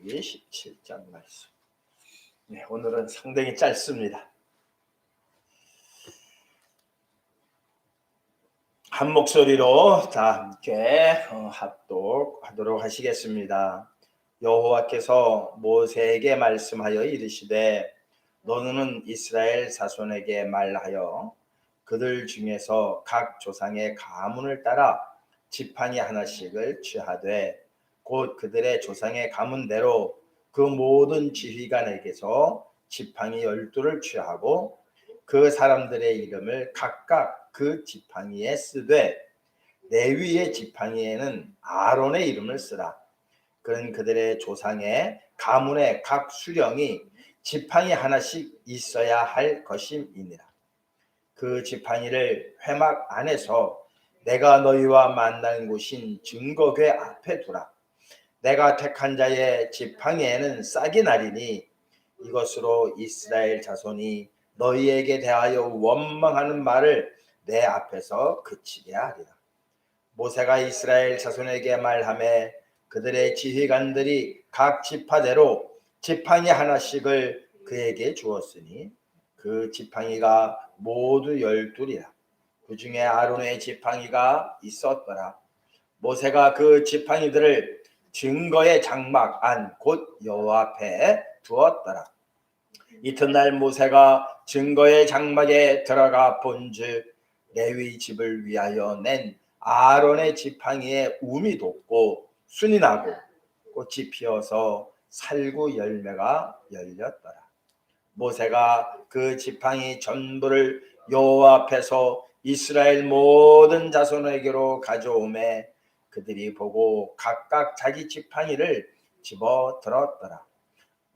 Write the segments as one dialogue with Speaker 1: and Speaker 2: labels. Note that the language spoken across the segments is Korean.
Speaker 1: 민수기 17장 말씀. 네, 오늘은 상당히 짧습니다. 한 목소리로 다 함께 합독하도록 하시겠습니다. 여호와께서 모세에게 말씀하여 이르시되 너는 이스라엘 자손에게 말하여 그들 중에서 각 조상의 가문을 따라 지팡이 하나씩을 취하되 곧 그들의 조상의 가문대로 그 모든 지휘관에게서 지팡이 12를 취하고 그 사람들의 이름을 각각 그 지팡이에 쓰되 레위의 지팡이에는 아론의 이름을 쓰라. 그는 그들의 조상의 가문의 각 수령이 지팡이 하나씩 있어야 할 것임이니라. 그 지팡이를 회막 안에서 내가 너희와 만난 곳인 증거궤 앞에 두라. 내가 택한 자의 지팡이에는 싹이 나리니 이것으로 이스라엘 자손이 너희에게 대하여 원망하는 말을 내 앞에서 그치게 하리라. 모세가 이스라엘 자손에게 말하며 그들의 지휘관들이 각 지파대로 지팡이 하나씩을 그에게 주었으니 그 지팡이가 모두 12이라. 그 중에 아론의 지팡이가 있었더라. 모세가 그 지팡이들을 증거의 장막 안 곧 여호와 앞에 두었더라. 이튿날 모세가 증거의 장막에 들어가 본즉 레위 집을 위하여 낸 아론의 지팡이에 움이 돋고 순이 나고 꽃이 피어서 살구 열매가 열렸더라. 모세가 그 지팡이 전부를 여호와 앞에서 이스라엘 모든 자손에게로 가져오매 그들이 보고 각각 자기 지팡이를 집어 들었더라.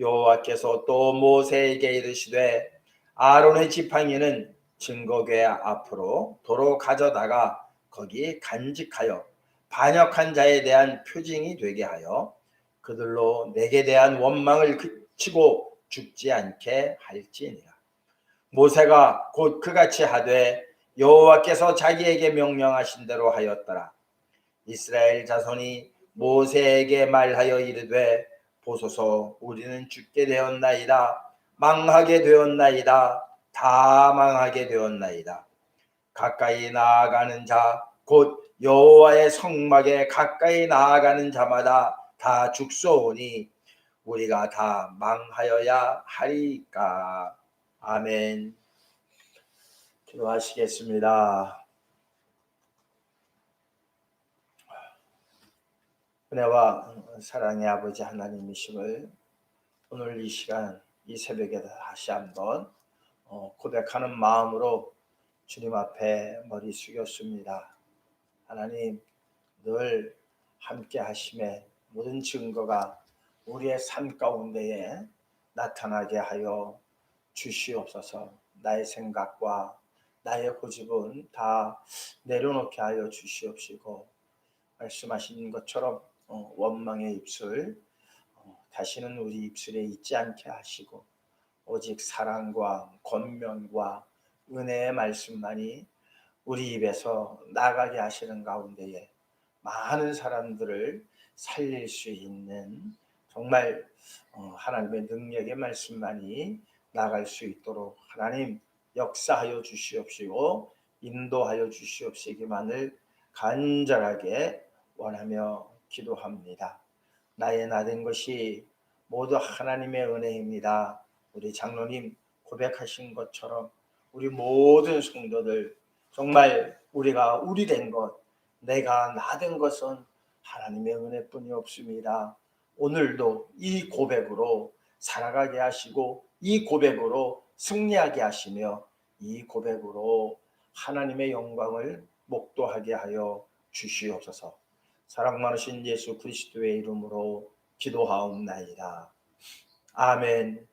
Speaker 1: 여호와께서 또 모세에게 이르시되 아론의 지팡이는 증거궤 앞으로 도로 가져다가 거기 간직하여 반역한 자에 대한 표징이 되게 하여 그들로 내게 대한 원망을 그치고 죽지 않게 할지니라. 모세가 곧 그같이 하되 여호와께서 자기에게 명령하신 대로 하였더라. 이스라엘 자손이 모세에게 말하여 이르되 보소서 우리는 죽게 되었나이다. 망하게 되었나이다. 다 망하게 되었나이다. 가까이 나아가는 자 곧 여호와의 성막에 가까이 나아가는 자마다 다 죽소오니 우리가 다 망하여야 하리까. 아멘. 기도하시겠습니다. 은혜와 사랑의 아버지 하나님이심을 오늘 이 시간 이 새벽에 다시 한번 고백하는 마음으로 주님 앞에 머리 숙였습니다. 하나님 늘 함께 하심에 모든 증거가 우리의 삶 가운데에 나타나게 하여 주시옵소서. 나의 생각과 나의 고집은 다 내려놓게 하여 주시옵시고 말씀하신 것처럼 원망의 입술 다시는 우리 입술에 있지 않게 하시고 오직 사랑과 권면과 은혜의 말씀만이 우리 입에서 나가게 하시는 가운데에 많은 사람들을 살릴 수 있는 정말 하나님의 능력의 말씀만이 나갈 수 있도록 하나님 역사하여 주시옵시고 인도하여 주시옵시기만을 간절하게 원하며 기도합니다. 나의 나된 것이 모두 하나님의 은혜입니다. 우리 장로님 고백하신 것처럼 우리 모든 성도들 정말 우리가 우리 된 것, 내가 나 된 것은 하나님의 은혜뿐이 없습니다. 오늘도 이 고백으로 살아가게 하시고 이 고백으로 승리하게 하시며 이 고백으로 하나님의 영광을 목도하게 하여 주시옵소서. 사랑 많으신 예수 그리스도의 이름으로 기도하옵나이다. 아멘.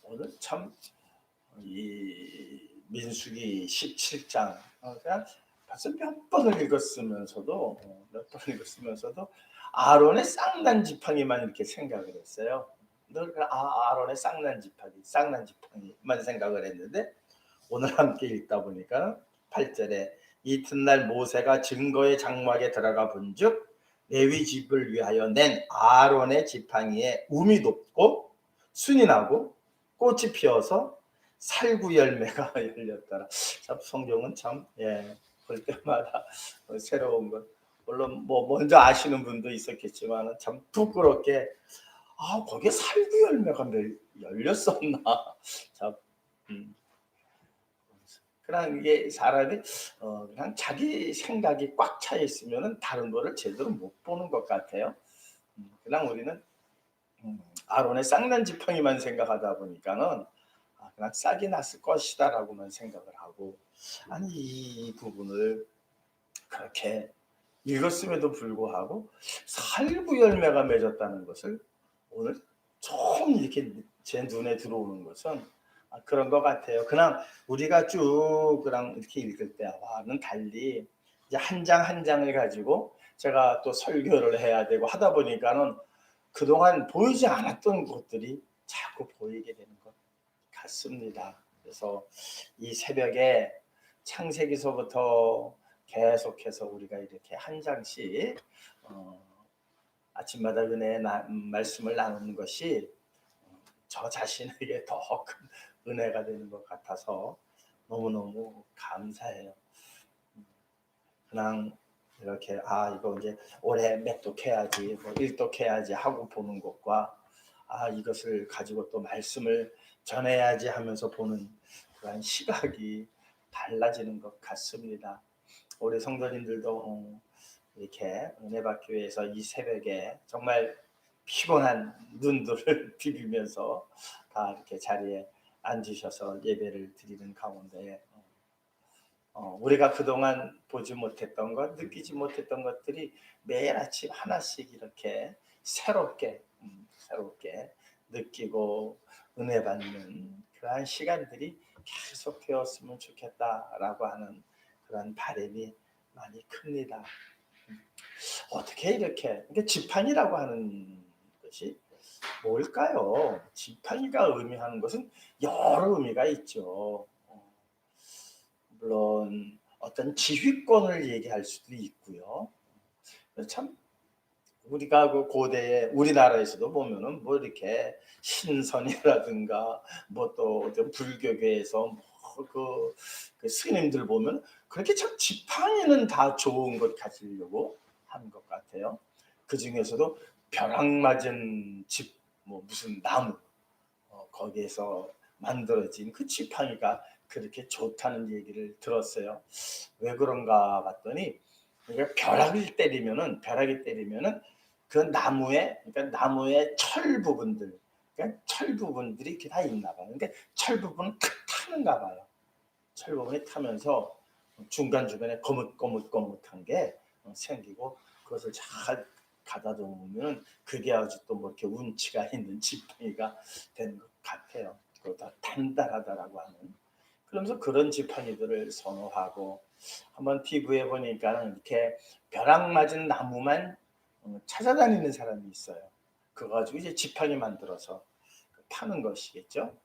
Speaker 1: 오늘 참 이 민수기 17장 그냥 벌써 몇 번을 읽었으면서도 아론의 쌍난 지팡이만 이렇게 생각을 했어요. 늘 아론의 쌍난 지팡이만 생각을 했는데 오늘 함께 읽다 보니까 8절에 이튿날 모세가 증거의 장막에 들어가 본즉 레위 집을 위하여 낸 아론의 지팡이에 움이 돋고 순이 나고 꽃이 피어서 살구 열매가 열렸더라. 참 성경은 참 볼 때마다 새로운 것. 물론 뭐 먼저 아시는 분도 있었겠지만 참 부끄럽게 거기에 살구 열매가 열렸었나. 참 그냥 이게 사람이 그냥 자기 생각이 꽉 차 있으면은 다른 거를 제대로 못 보는 것 같아요. 그냥 우리는 아론의 쌍난 지팡이만 생각하다 보니까는 그냥 싹이 났을 것이다라고만 생각을 하고, 아니 이 부분을 그렇게 읽었음에도 불구하고 살구 열매가 맺었다는 것을 오늘 처음 이렇게 제 눈에 들어오는 것은 그런 것 같아요. 그냥 우리가 쭉 그냥 이렇게 읽을 때와는 달리 이제 한 장 한 장을 가지고 제가 또 설교를 해야 되고 하다 보니까는 그동안 보이지 않았던 것들이 자꾸 보이게 되는 것 같습니다. 그래서 이 새벽에 창세기서부터 계속해서 우리가 이렇게 한 장씩 아침마다 은혜의 말씀을 나누는 것이 저 자신에게 더 큰 은혜가 되는 것 같아서 너무너무 감사해요. 그냥 이렇게 이거 이제 올해 몇 독해야지, 뭐 1독해야지 하고 보는 것과 이것을 가지고 또 말씀을 전해야지 하면서 보는 그런 시각이 달라지는 것 같습니다. 우리 성도님들도 이렇게 은혜박교회에서 이 새벽에 정말 피곤한 눈들을 비비면서 다 이렇게 자리에 앉으셔서 예배를 드리는 가운데 우리가 그동안 보지 못했던 것, 느끼지 못했던 것들이 매일 아침 하나씩 이렇게 새롭게 느끼고 은혜 받는 그러한 시간들이 계속 되었으면 좋겠다라고 하는 그런 바람이 많이 큽니다. 어떻게 이렇게 지팡이라고 하는 것이 뭘까요? 지팡이가 의미하는 것은 여러 의미가 있죠. 물론 어떤 지휘권을 얘기할 수도 있고요. 참 우리가 그 고대에 우리나라에서도 보면은 뭐 이렇게 신선이라든가 뭐 또 어떤 불교계에서 그 스님들 보면 그렇게 참 지팡이는 다 좋은 것 가지려고 하는 것 같아요. 그 중에서도 벼락 맞은 집, 뭐 무슨 나무 거기에서 만들어진 그 지팡이가 그렇게 좋다는 얘기를 들었어요. 왜 그런가 봤더니 그러니까 벼락이 때리면은 그 그러니까 나무의 철 부분들, 그러니까 철 부분들이 이렇게 다 있나 봐요. 근데 철 부분은 타는가 봐요. 철 부분이 타면서 중간중간에 거뭇거뭇한 게 생기고 그것을 잘 가다 놓으면 그게 아주 또 뭐 이렇게 운치가 있는 지팡이가 되는 것 같아요. 그보다 단단하다라고 하는. 그러면서 그런 지팡이들을 선호하고 한번 TV에 보니까 이렇게 벼락 맞은 나무만 찾아다니는 사람이 있어요. 그거 가지고 이제 지팡이 만들어서 파는 것이겠죠.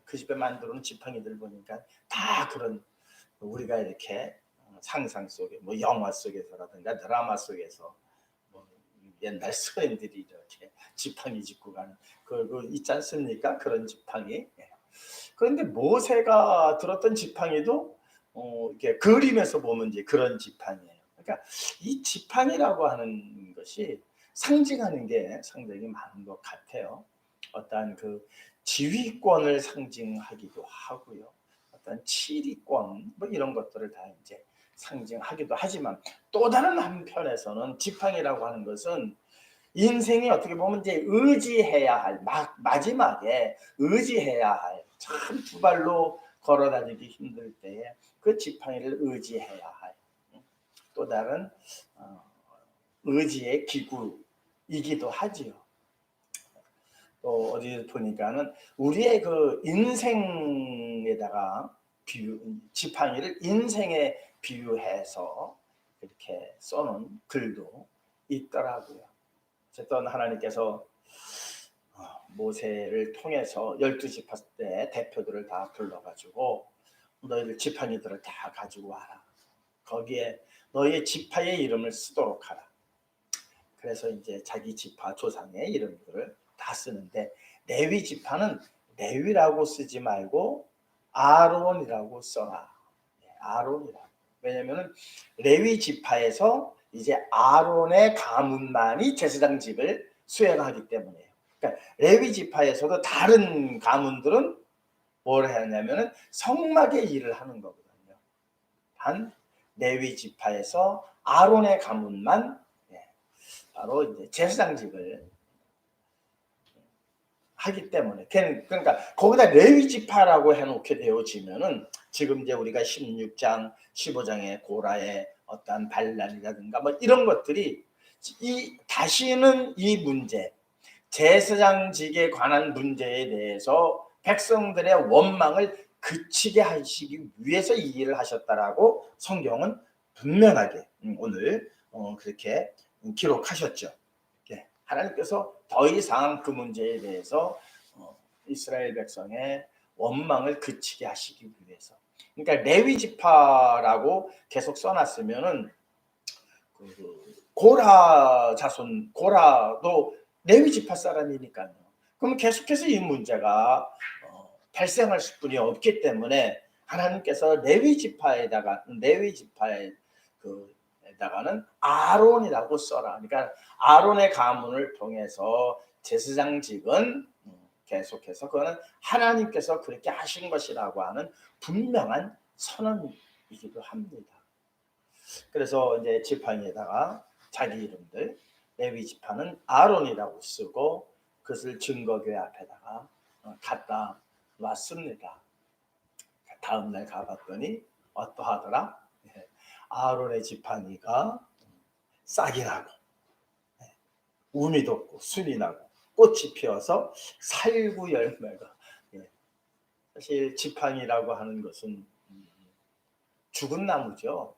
Speaker 1: 그 집에 만들어 놓은 지팡이들 보니까 다 그런 우리가 이렇게 상상 속에 뭐 영화 속에서라든가 드라마 속에서 뭐 옛날 스님들이 이렇게 지팡이 짚고 가는 그 있지 않습니까? 그런 지팡이. 그런데 모세가 들었던 지팡이도 이렇게 그림에서 보면 이제 그런 지팡이에요. 그러니까 이 지팡이라고 하는 것이 상징하는 게 상당히 많은 것 같아요. 어떠한 그 지휘권을 상징하기도 하고요. 어떤 치리권 뭐 이런 것들을 다 이제 상징하기도 하지만 또 다른 한편에서는 지팡이라고 하는 것은 인생이 어떻게 보면 이제 의지해야 할 마지막에 의지해야 할 참 두 발로 걸어 다니기 힘들 때에 그 지팡이를 의지해야 할 또 다른 의지의 기구이기도 하지요. 또 어디 보니까는 우리의 그 인생에다가 지팡이를 인생에 비유해서 이렇게 써놓은 글도 있더라고요. 어쨌든 하나님께서 모세를 통해서 12지파 때 대표들을 다 불러가지고 너희들 지팡이들을 다 가지고 와라. 거기에 너희의 지파의 이름을 쓰도록 하라. 그래서 이제 자기 지파 조상의 이름들을 다 쓰는데, 레위 지파는 레위라고 쓰지 말고 아론이라고 써라. 아론이라고. 왜냐면은 레위 지파에서 이제 아론의 가문만이 제사장직을 수행하기 때문에요. 그러니까 레위 지파에서도 다른 가문들은 뭘 하냐면은 성막의 일을 하는 거거든요. 단 레위 지파에서 아론의 가문만 바로 이제 제사장직을 하기 때문에, 그러니까 거기다 레위 지파라고 해놓게 되어지면은, 지금 이제 우리가 16장, 15장의 고라의 어떠한 반란이라든가 뭐 이런 것들이 다시는 이 문제, 제사장직에 관한 문제에 대해서 백성들의 원망을 그치게 하시기 위해서 이 일을 하셨다라고 성경은 분명하게 오늘 그렇게 기록하셨죠. 하나님께서 더 이상 그 문제에 대해서 이스라엘 백성의 원망을 그치게 하시기 위해서. 그러니까 레위 지파라고 계속 써놨으면은 고라 자손, 고라도 레위 지파 사람이니까요. 그럼 계속해서 이 문제가 발생할 수뿐이 없기 때문에 하나님께서 레위 지파의 에다가는 아론이라고 써라. 그러니까 아론의 가문을 통해서 제사장직은 계속해서 그거는 하나님께서 그렇게 하신 것이라고 하는 분명한 선언이기도 합니다. 그래서 이제 지팡이에다가 자기 이름들, 레위 지파는 아론이라고 쓰고 그것을 증거교회 앞에다가 갖다 놨습니다. 다음날 가봤더니 어떠하더라? 아론의 지팡이가 싹이 나고 운이 돋고 순이 나고 꽃이 피어서 살구 열매가. 사실 지팡이라고 하는 것은 죽은 나무죠.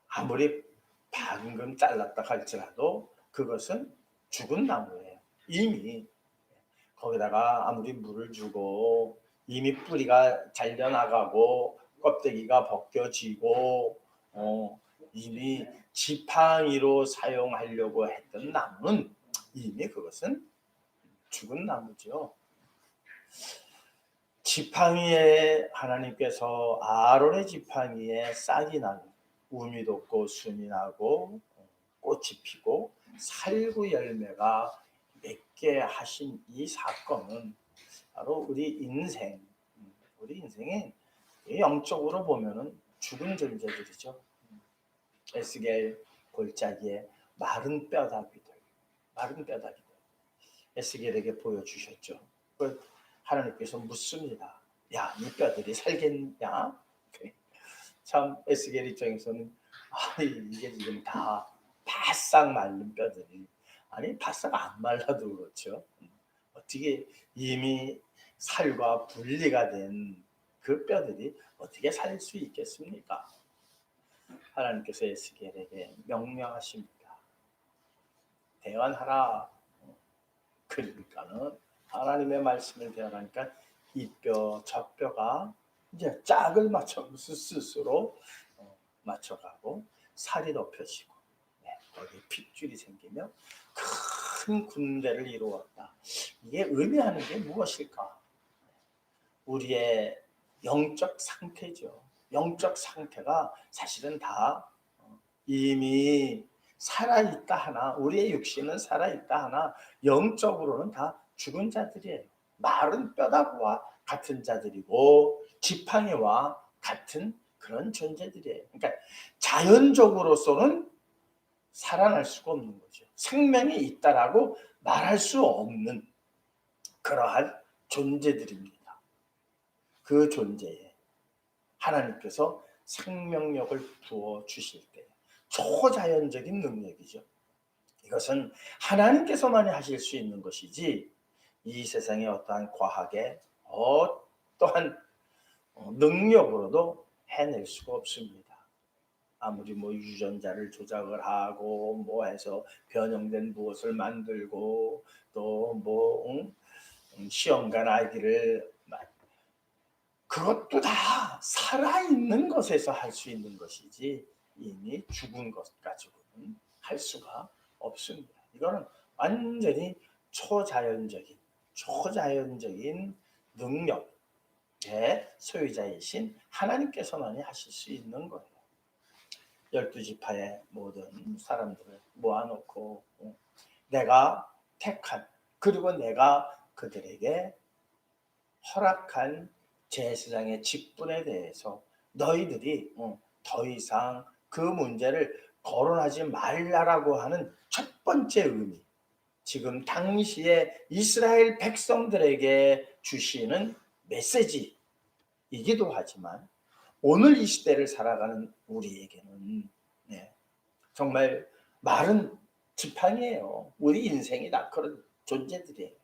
Speaker 1: 아무리 방금 잘랐다 할지라도 그것은 죽은 나무예요. 이미 거기다가 아무리 물을 주고 이미 뿌리가 잘려나가고 껍데기가 벗겨지고 이미 지팡이로 사용하려고 했던 나무는 이미 그것은 죽은 나무죠. 지팡이에 하나님께서 아론의 지팡이에 싹이 나고 운이 돋고 순이 나고 꽃이 피고 살구 열매가 맺게 하신 이 사건은 바로 우리 인생에 영적으로 보면은 죽은 존재들이죠. 에스겔 골짜기에 마른 뼈다귀들. 에스겔에게 보여주셨죠. 하나님께서 묻습니다. 야, 이 뼈들이 살겠냐? 참 에스겔 입장에서는 이게 지금 다 바싹 말른 뼈들이, 아니 바싹 안 말라도 그렇죠. 어떻게 이미 살과 분리가 된 그 뼈들이 어떻게 살 수 있겠습니까? 하나님께서 에스겔에게 명령하십니다. 대언하라. 그러니까는 하나님의 말씀을 대언하니까 이 뼈, 저 뼈가 이제 짝을 맞춰서 스스로 맞춰가고 살이 높여지고 거기에 핏줄이 생기며 큰 군대를 이루었다. 이게 의미하는 게 무엇일까? 우리의 영적 상태죠. 영적 상태가 사실은 다 이미 살아있다 하나, 우리의 육신은 살아있다 하나 영적으로는 다 죽은 자들이에요. 마른 뼈다귀와 같은 자들이고 지팡이와 같은 그런 존재들이에요. 그러니까 자연적으로서는 살아날 수가 없는 거죠. 생명이 있다라고 말할 수 없는 그러한 존재들입니다. 그 존재에 하나님께서 생명력을 부어 주실 때 초자연적인 능력이죠. 이것은 하나님께서만이 하실 수 있는 것이지 이 세상의 어떠한 과학의 어떠한 능력으로도 해낼 수가 없습니다. 아무리 뭐 유전자를 조작을 하고 뭐 해서 변형된 무엇을 만들고 또 뭐 시험관 아기를 그것도 다 살아있는 것에서 할 수 있는 것이지 이미 죽은 것 가지고는 할 수가 없습니다. 이거는 완전히 초자연적인 능력의 소유자이신 하나님께서만이 하실 수 있는 거예요. 12지파의 모든 사람들을 모아놓고 내가 택한, 그리고 내가 그들에게 허락한 제사장의 직분에 대해서 너희들이 더 이상 그 문제를 거론하지 말라라고 하는 첫 번째 의미, 지금 당시에 이스라엘 백성들에게 주시는 메시지이기도 하지만 오늘 이 시대를 살아가는 우리에게는 정말 마른 지팡이에요. 우리 인생이 다 그런 존재들이에요.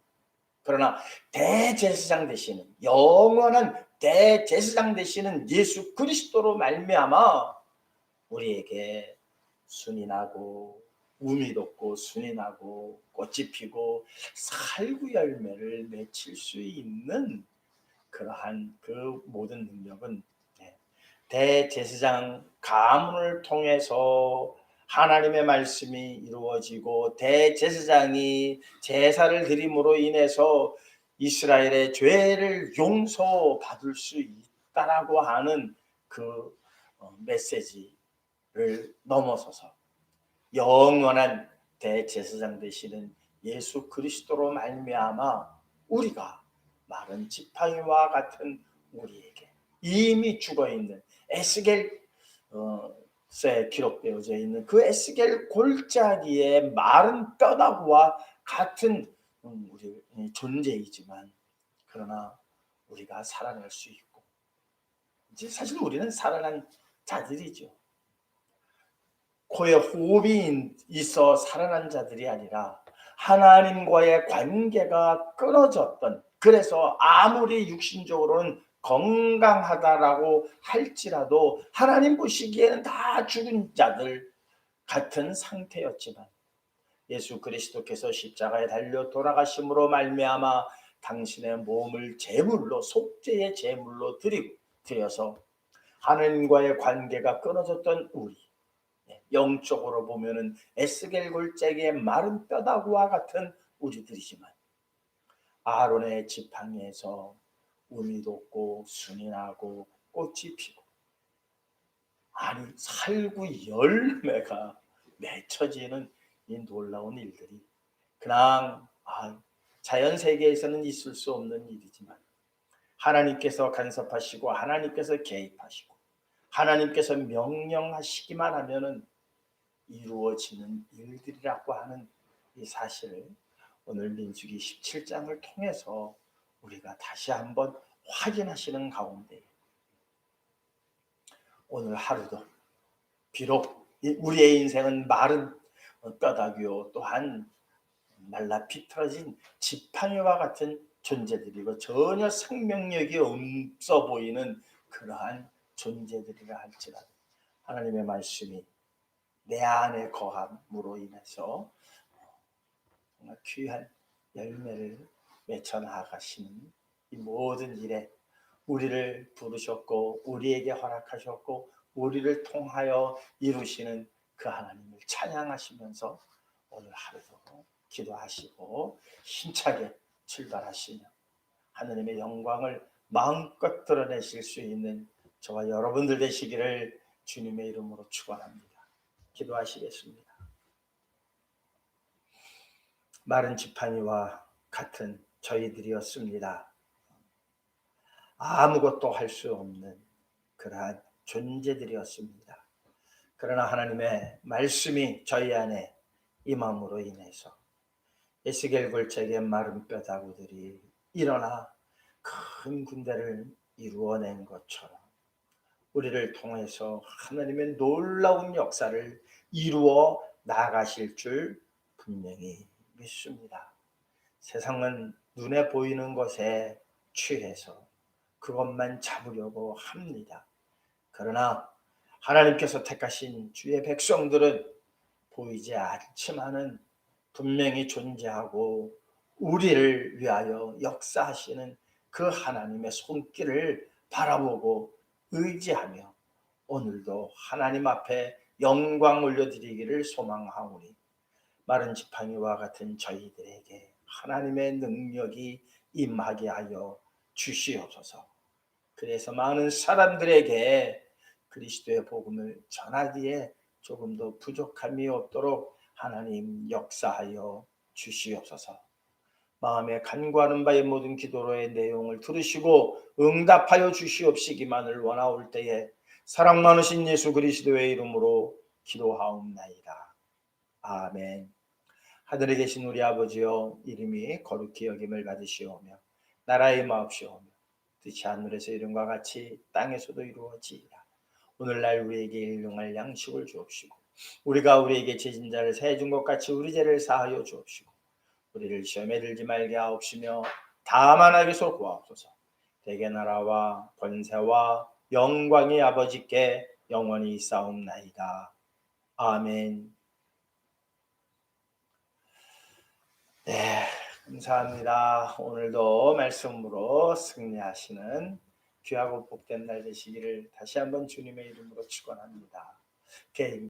Speaker 1: 그러나 대제사장 되시는, 영원한 대제사장 되시는 예수 그리스도로 말미암아 우리에게 순이 나고 우미 돋고 순이 나고 꽃이 피고 살구 열매를 맺힐 수 있는 그러한 그 모든 능력은 대제사장 가문을 통해서 하나님의 말씀이 이루어지고 대제사장이 제사를 드림으로 인해서 이스라엘의 죄를 용서받을 수 있다라고 하는 그 메시지를 넘어서서 영원한 대제사장 되시는 예수 그리스도로 말미암아 우리가 마른 지팡이와 같은 우리에게 이미 죽어있는 에스겔서에 기록되어져 있는 그 에스겔 골짜기의 마른 뼈다구와 같은 우리 존재이지만, 그러나 우리가 살아날 수 있고, 이제 사실 우리는 살아난 자들이죠. 코에 호흡이 있어 살아난 자들이 아니라 하나님과의 관계가 끊어졌던, 그래서 아무리 육신적으로는 건강하다라고 할지라도 하나님 보시기에는 다 죽은 자들 같은 상태였지만 예수 그리스도께서 십자가에 달려 돌아가심으로 말미암아 당신의 몸을 제물로, 속죄의 제물로 드려서 하나님과의 관계가 끊어졌던 우리, 영적으로 보면은 에스겔 골짜기의 마른 뼈다구와 같은 우리들이지만 아론의 지팡이에서 음이 돋고 순이 나고 꽃이 피고, 아니 살구 열매가 맺혀지는 이 놀라운 일들이 그냥 자연 세계에서는 있을 수 없는 일이지만 하나님께서 간섭하시고 하나님께서 개입하시고 하나님께서 명령하시기만 하면은 이루어지는 일들이라고 하는 이 사실을 오늘 민수기 17장을 통해서 우리가 다시 한번 확인하시는 가운데, 오늘 하루도 비록 우리의 인생은 마른 뼈다귀요 또한 말라 비틀어진 지팡이와 같은 존재들이고 전혀 생명력이 없어 보이는 그러한 존재들이라 할지라도 하나님의 말씀이 내 안에 거함으로 인해서 정말 귀한 열매를 맺혀 나아가시는 이 모든 일에 우리를 부르셨고 우리에게 허락하셨고 우리를 통하여 이루시는 그 하나님을 찬양하시면서 오늘 하루도 기도하시고 힘차게 출발하시며 하나님의 영광을 마음껏 드러내실 수 있는 저와 여러분들 되시기를 주님의 이름으로 축원합니다. 기도하시겠습니다. 마른 지팡이와 같은 저희들이었습니다. 아무것도 할 수 없는 그러한 존재들이었습니다. 그러나 하나님의 말씀이 저희 안에 임함으로 인해서 에스겔 골짜기의 마른 뼈다구들이 일어나 큰 군대를 이루어낸 것처럼 우리를 통해서 하나님의 놀라운 역사를 이루어 나가실 줄 분명히 믿습니다. 세상은 눈에 보이는 것에 취해서 그것만 잡으려고 합니다. 그러나 하나님께서 택하신 주의 백성들은 보이지 않지만은 분명히 존재하고 우리를 위하여 역사하시는 그 하나님의 손길을 바라보고 의지하며 오늘도 하나님 앞에 영광 올려드리기를 소망하오니 마른 지팡이와 같은 저희들에게 하나님의 능력이 임하게 하여 주시옵소서. 그래서 많은 사람들에게 그리스도의 복음을 전하기에 조금 더 부족함이 없도록 하나님 역사하여 주시옵소서. 마음에 간구하는 바의 모든 기도로의 내용을 들으시고 응답하여 주시옵시기만을 원하올 때에 사랑 많으신 예수 그리스도의 이름으로 기도하옵나이다. 아멘. 하늘에 계신 우리 아버지여, 이름이 거룩히 여김을 받으시오며 나라의 마옵시오며 뜻이 하늘에서 이룬과 같이 땅에서도 이루어지이다. 오늘날 우리에게 일용할 양식을 주옵시고 우리가 우리에게 죄진 자를 사해 준 것 같이 우리 죄를 사하여 주옵시고 우리를 시험에 들지 말게 하옵시며 다만 악에서 구하옵소서. 대개 나라와 권세와 영광이 아버지께 영원히 있사옵나이다. 아멘. 네, 감사합니다. 오늘도 말씀으로 승리하시는 귀하고 복된 날 되시기를 다시 한번 주님의 이름으로 축원합니다. 개인